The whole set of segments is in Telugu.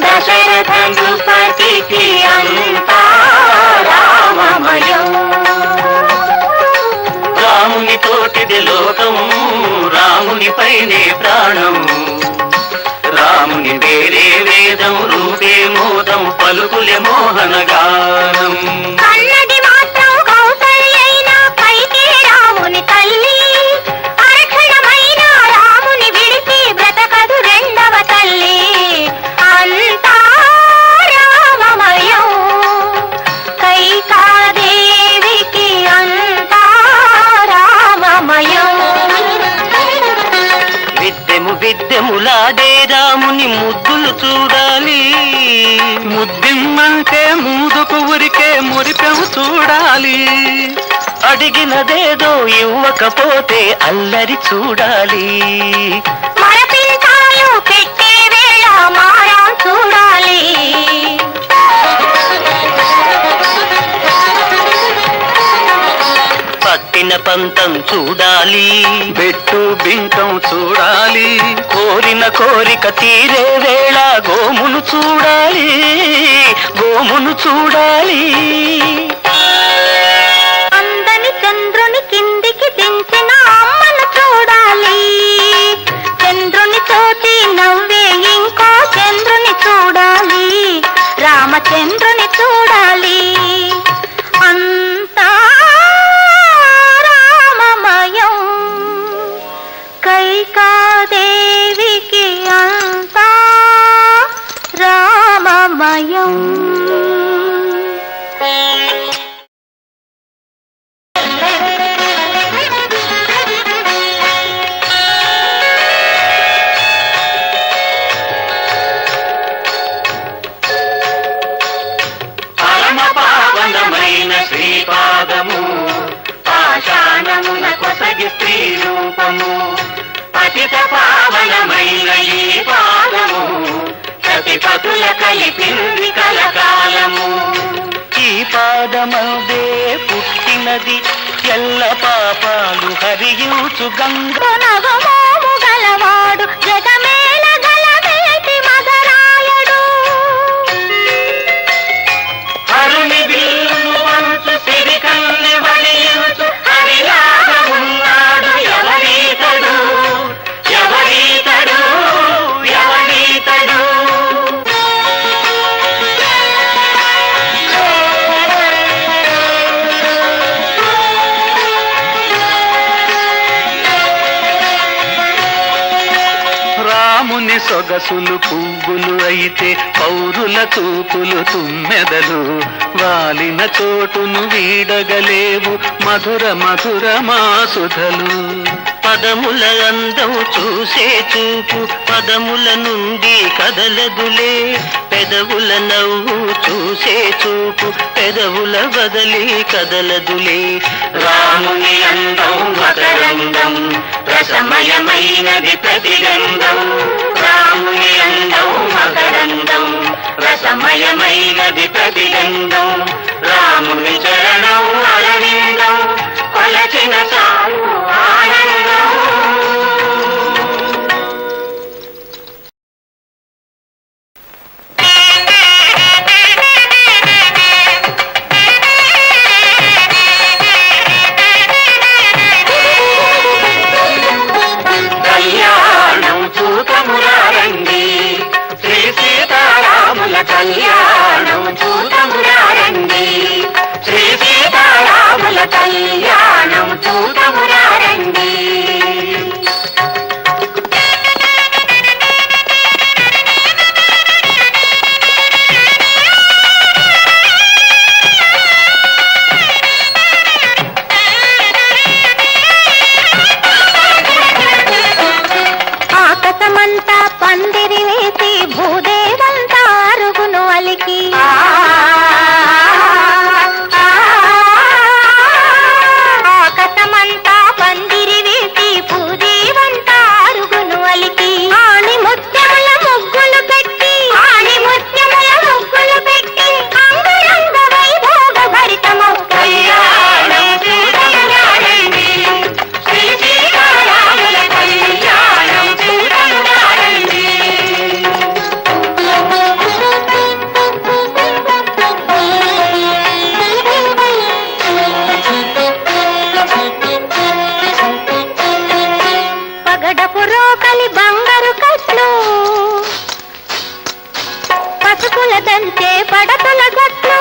దశరథనుపతికి అంతా రామమయం. రాముని తోటిది లోకం, రాముని పైనే ప్రాణం. రాముని పేరే వేదం, రూపే మోదం, పలుకులే మోహన గానం. కన్నది మాత్రం కౌసల్యైన పైకి రాముని తల్లి. అరక్షణమైన రాముని విడిచి బ్రతకదు రెండవ తల్లి. అంతా రామమయం. కైకాదేవికి అంతా రామమయం. విద్యములాడే రాముని ముద్దులు చూడాలి. ముద్దిమ్మంటే మూదుకు ఉరికే మురిపెము చూడాలి. అడిగినదేదో ఇవ్వకపోతే అల్లరి చూడాలి. మరపించాలు పెట్టే వేళ మారా చూడాలి. పట్టిన పంతం చూడాలి. పెట్టు బింకం చూడాలి. కోరిన కోరిక తీరే వేళ గోమును చూడాలి, గోమును చూడాలి. అందని చంద్రుని కిందికి దించిన అమ్మను చూడాలి. చంద్రుని చూచి నవ్వే ఇంకో చంద్రుని చూడాలి. రామచంద్రుని చూడాలి. అంతా రామమయం. కైకాదేవికి అంతా రామమయం. పరమ పావనమైన శ్రీపాదము, పాషాణమున కొసగి స్త్రీ రూపము. పతిత పావనమైన ఈ పాదము, సతిపతుల కలిపింది కలకాలము. ఈ పాదమదే పుట్టినది ఎల్ల పాపాలు హరించు గంగ. నగమోము గలవాడు జగమేల గలవేటి మగరాయుడు. హరుని బిల్లును వంచు సిరికల్ని వలియుచు హరిలాగా ఉన్నాడు ఎవరీతడు, ఎవరీతడు, ఎవరీతడు. రాముని సొగసులు పువ్వులు అయితే పౌరుల చూపులు తుమ్మెదలు. వాలిన చోటును వీడగలేవు మధుర మధుర మాసుధలు. పదముల అందం చూసే చూపు పదముల నుండి కదలదులే. పెదవుల నవ్వు చూసే చూపు పెదవుల బదలి కదలదులే. రాముని అందం మకరందం, రసమయమైనది ప్రతిగంధం. రాముని అందం మకరందం, రసమయమైనది ప్రతిగంధం. రాముని చరణం అరవిందం, కొలచిన చాలు ఆనందం. కళ్యాణం చూతమురారండి, శ్రీ సీతారాముల కళ్యాణం చూతమురారండి. శ్రీ సీతారాముల కళ్యాణం చూతమురారండి. ఆకాశమంతా పందిరి వేసి భూదేవంతా అరుగును అలికి. ఆకాశమంతా పసుపుల దంచే పడతుల గట్లు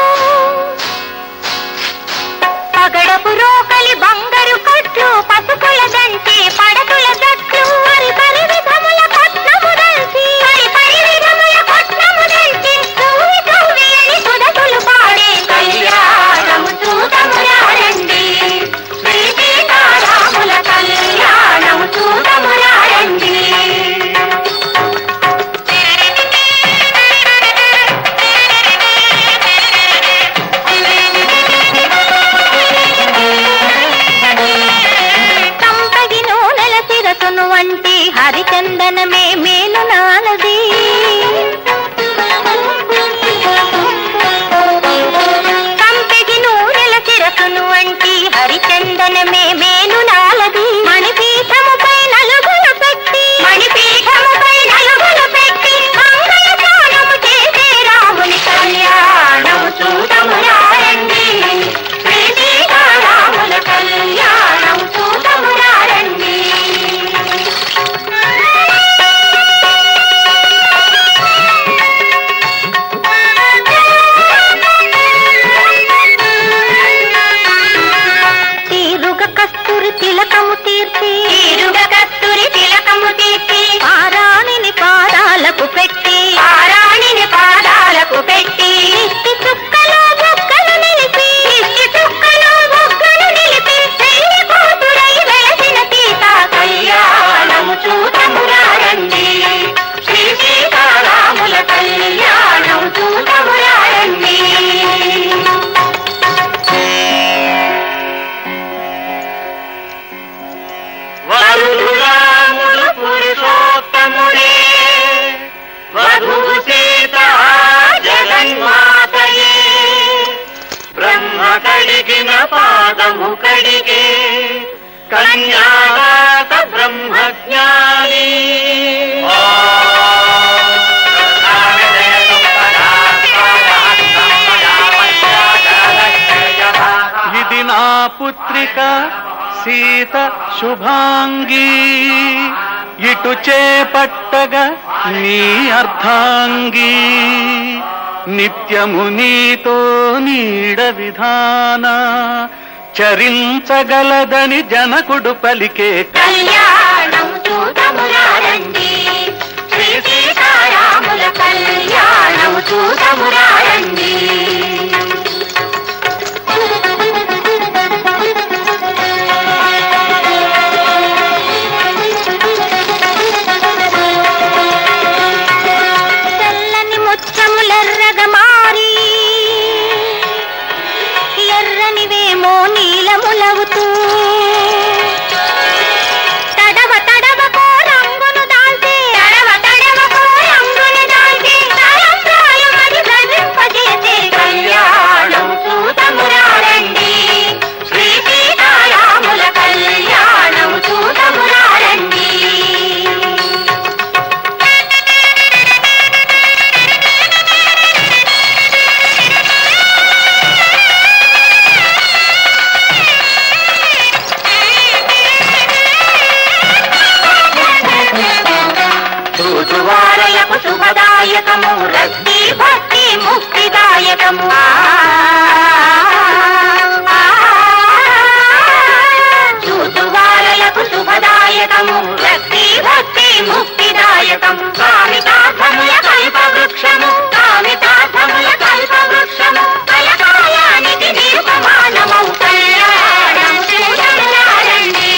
పగడపు రోకలి బంగారు కొట్లు పసుపుల దంచే పడతుల గట్లు పరి పరి విధముల పట్నము దంచి పరి పరి విధముల పట్నము దంచి తూవి తూవి అని సుధతులు పాడే కళ్యాణము చూడమురారండి శ్రీ సీతారాముల కళ్యాణము చూడమురారండి వంటి హరిచందనమే మేలు నాలది కంపెగి నూరెల శిరసును వంటి హరిచందనమే మేలు నాలది మణిపీఠముపై నలుగులు పెట్టి మంగళ స్నానము చేసే రాముని కళ్యాణము చూడమురారండి శ్రీ సీతారాముల కళ్యాణము చూడమురారండి కస్తూరి తిలకము తీర్చి పారాణిని పాదాలకు పెట్టి ఇష్టి చుక్కలో బొగ్గలు నిలిపి చెయ్యి కూతురై వెలసిన సీత కళ్యాణము చూడమురారండి శ్రీ సీతారాముల కళ్యాణము చూడమురారండి వరుడు రాముడు పురుషోత్తముడే వధువు సీత జగన్మాతయే బ్రహ్మ కడిగిన పాదము కడిగే కన్యాదాత బ్రహ్మజ్ఞాని ఇది నా పుత్రిక సీత శుభాంగి ఇటు చేపట్టగా నీ అర్ధాంగి నిత్యము నీతో నీడ విధాన చరించగలదని జనకుడు పలికే కళ్యాణం చూడమురారండి శ్రీ సీతారాముల కళ్యాణం చూడమురారండి తెల్లని ముచ్చములెర్రగా మారి ఎర్రనివేమో నీలములవుతూ తడవ తడవకో రంగును దాల్చే తలంబ్రాలు మరి భరింపజేసే కళ్యాణం చూడమురారండి శ్రీ సీతారాముల కళ్యాణం చూడమురారండి చూచువారలకు శుభదాయకము రక్తి భక్తి ముక్తిదాయకము చూచువారలకు శుభదాయకము రక్తి భక్తి ముక్తిదాయకము కామితార్థముల కల్పవృక్షము కలకాలానికి నిరుపమానమౌ కళ్యాణం చూడమురారండి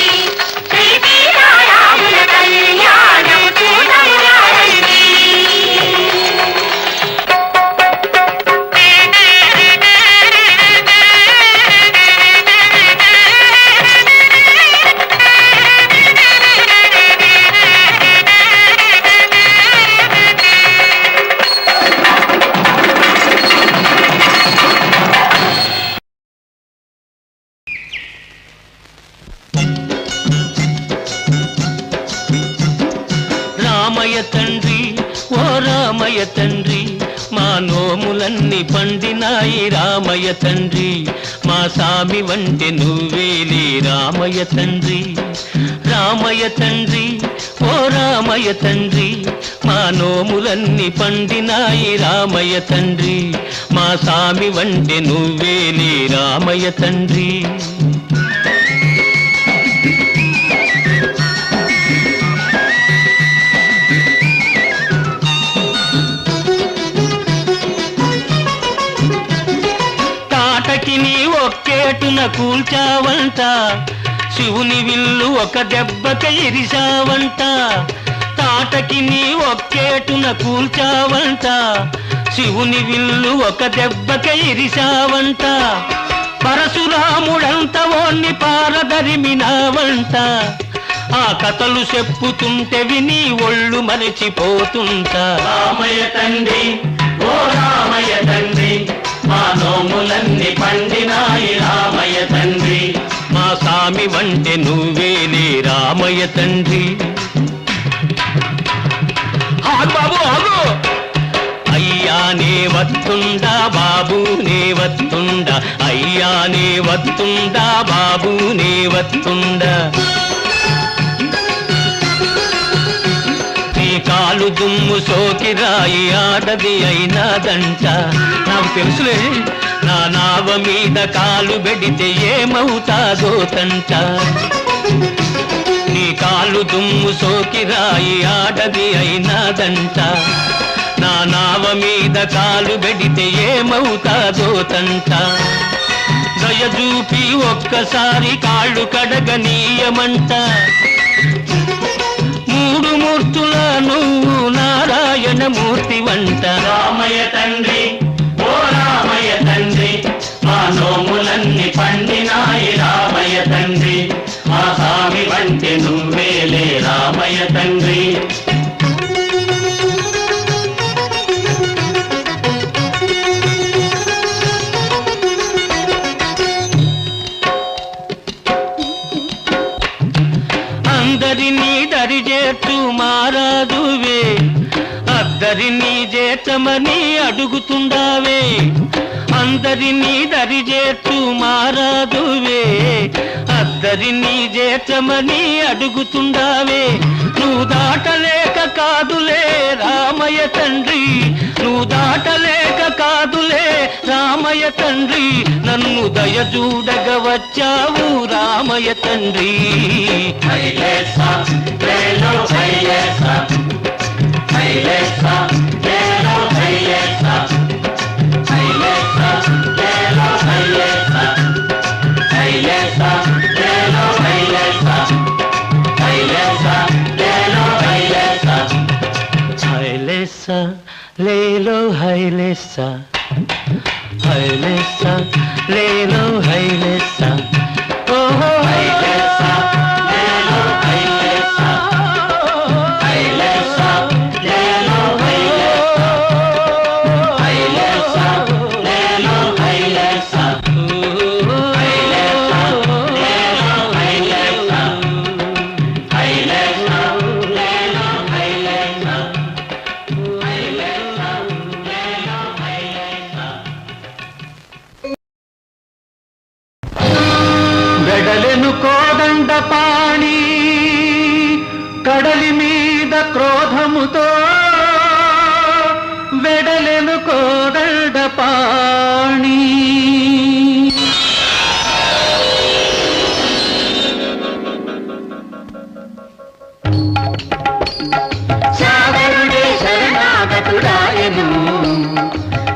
శ్రీ సీతారాముల కళ్యాణం చూడమురారండి రామయ్య తండ్రి ఓ రామయ్య తండ్రి మా నోములన్నీ పండినాయి రామయ్య తండ్రి మా సామి వంటి నువ్వేలే రామయ్య తండ్రి రామయ్య తండ్రి ఓ రామయ్య తండ్రి మా నోములన్నీ పండినాయి రామయ్య తండ్రి మా సామి వంటి నువ్వేలే రామయ్య తండ్రి తాటకిని ఒక్కేటున కూల్చావంట శివుని విల్లు ఒక దెబ్బక ఇరిశావంట తాటకిని ఒక్కేటున కూల్చావంట శివుని విల్లు ఒక దెబ్బక ఇరిశావంట పరశురాముడంత ఓన్ని పారదరిమినావంట ఆ కథలు చెప్పుతుంటే విని ఒళ్ళు మరచిపోతుంటా రామయ్య తండ్రి ఓ రామయ్య తండ్రి మా నోములన్నీ పండినాయి రామయ్య తండ్రి మా సామి వంటి నువ్వేలే రామయ్య తండ్రి ఆగు బాబు ఆగు అయ్యానే వత్తుండా బాబునే వత్తుండా అయ్యానే వత్తుండా బాబునే వత్తుండా నీ కాలు దుమ్ము సోకి రాయి ఆడది అయినాదంట నాకు తెలుసులే నా నావ మీద కాలు పెడితే ఏమవుతాదో తంట నీ కాలు దుమ్ము సోకి రాయి ఆడది అయినాదంట నా నావ మీద కాలు పెడితే ఏమవుతాదో తంట దయచూపి ఒక్కసారి కాళ్ళు కడగనీయమంట మూడు మూర్తుల నువ్వు నారాయణ మూర్తి వంట రామయ్య తండ్రి ఓ రామయ్య తండ్రి మా నోములన్నీ పండినాయి రామయ్య తండ్రి మా స్వామి వంటి నువ్వేలే రామయ్య తండ్రి అందరినీ దరిచేట్టు మారాదువే అద్దరినీ చేతమని అడుగుతుండావే అందరినీ దరిచేట్టు మారాదువే అద్దరినీ చేతమని అడుగుతుండావే నువ్వు దాటలేక కాదులే రామయ్య తండ్రి నువ్వు దాటలేక కాదులే రామయ్య తండ్రి నన్ను దయచూడగ వచ్చావు రామయ్య తండ్రి హైలేసా లేలో హైలేసా హైలేసా లేలో హైలేసా హైలేసా లేలో హైలేసా హైలేసా లేలో హైలేసా హైలేసా లేలో హైలేసా హైలేసా లేలో హైలేసా హైలేసా లేలో హైలేసా ఓహో హైలేసా లేలో హైలేసా హైలేసా లేలో హైలేసా హైలేసా లేలో హైలేసా హైలేసా లేలో హైలేసా హైలేసా లేలో హైలేసా హైలేసా లేలో హైలేసా వెడలెను కోదండ పాణి కడలి మీద క్రోధముతో వెడలెను కోదండ పాణి సాగరుడే శరణాగతుడాయను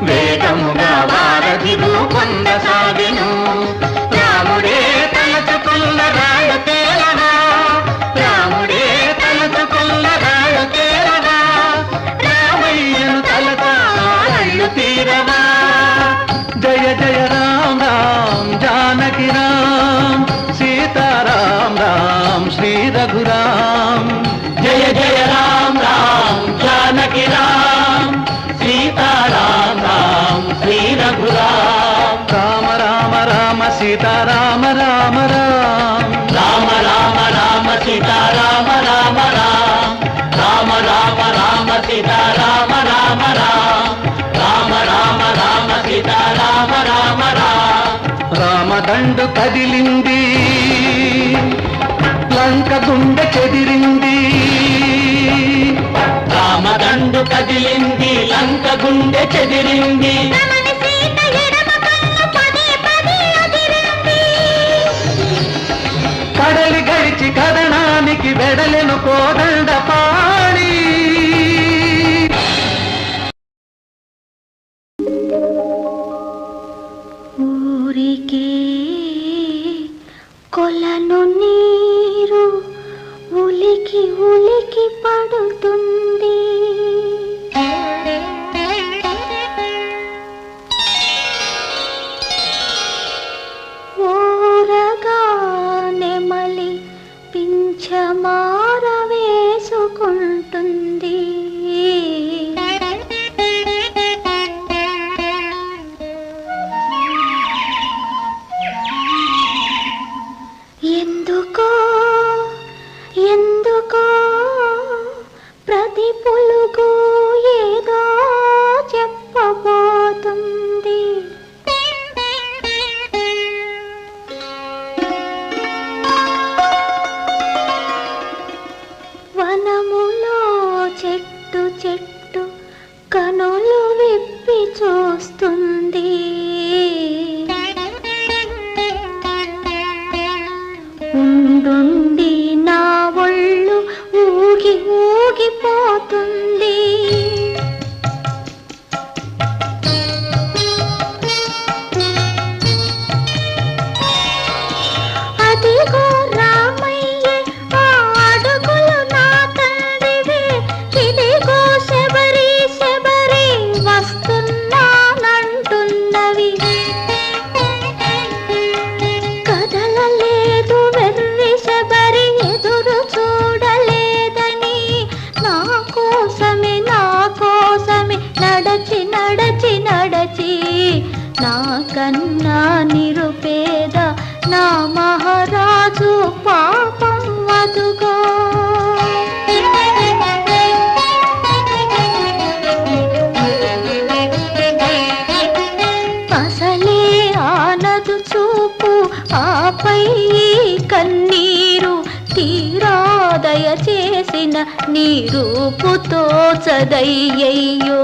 వేగముగా వారధి రూపొందసాగెను రాముడే తలచుకున్న రాళ్ళ తేలవా రాముడే తలచుకున్న రాళ్ళ తేలవా రామయ్యను తలతాళ్ళు తీరవా జయ జయ రామ్ రామ్ జానకి రామ్ సీతారాం రామ్ శ్రీ రఘురామ్ జయ జయ రామ్ రామ్ జానకి రామ్ సీతారాం రామ్ శ్రీ రఘురామ్ రామ రామ రామ సీతారామ రామ రామ్ రామ రామ రామ సీతారామ రామ రామ్ రామ రామ రామ సీతారామ రామ రామ్ రామ రామ రామ సీతారామ రామ రామ్ రామదండు కదిలింది లంక గుండె చెదిరింది రామద కన్ను కదిలింది లంక గుండె చెదిరింది కడలి గడిచి కదనానికి వెడలెను కోదండ పాడి ఊరికే కొలను నీరు ఉలికి ఉలికి పడుతుంది ఓరగా నెమలి పింఛమార వేసుకుంటుంది ఎందుకో ఎందుకో ప్రతి పులుగు ఏదో చెప్పబోతుంది వనములో చెట్టు చెట్టు కనులు విప్పి చూస్తుంది ఉండుండి నా ఒళ్ళు ఊగి ఊగిపోతుంది అదిగో రామయ్యే ఆ అడుగులు నా తండ్రివే ఇదిగో శబరి శబరి వస్తున్నానంటున్నవి కదలలేదు వెర్రి శబరి ఎదురు చూడలేదని నా కోసమే నడచి నడచి నడచి నా కన్నా నిరుపేద నా మహారాజు పాపం వదుగో అసలే ఆనదు చూపు ఆపై కన్నీరు తీరా దయచేసిన నీ రూపుతో చదయ్యయ్యో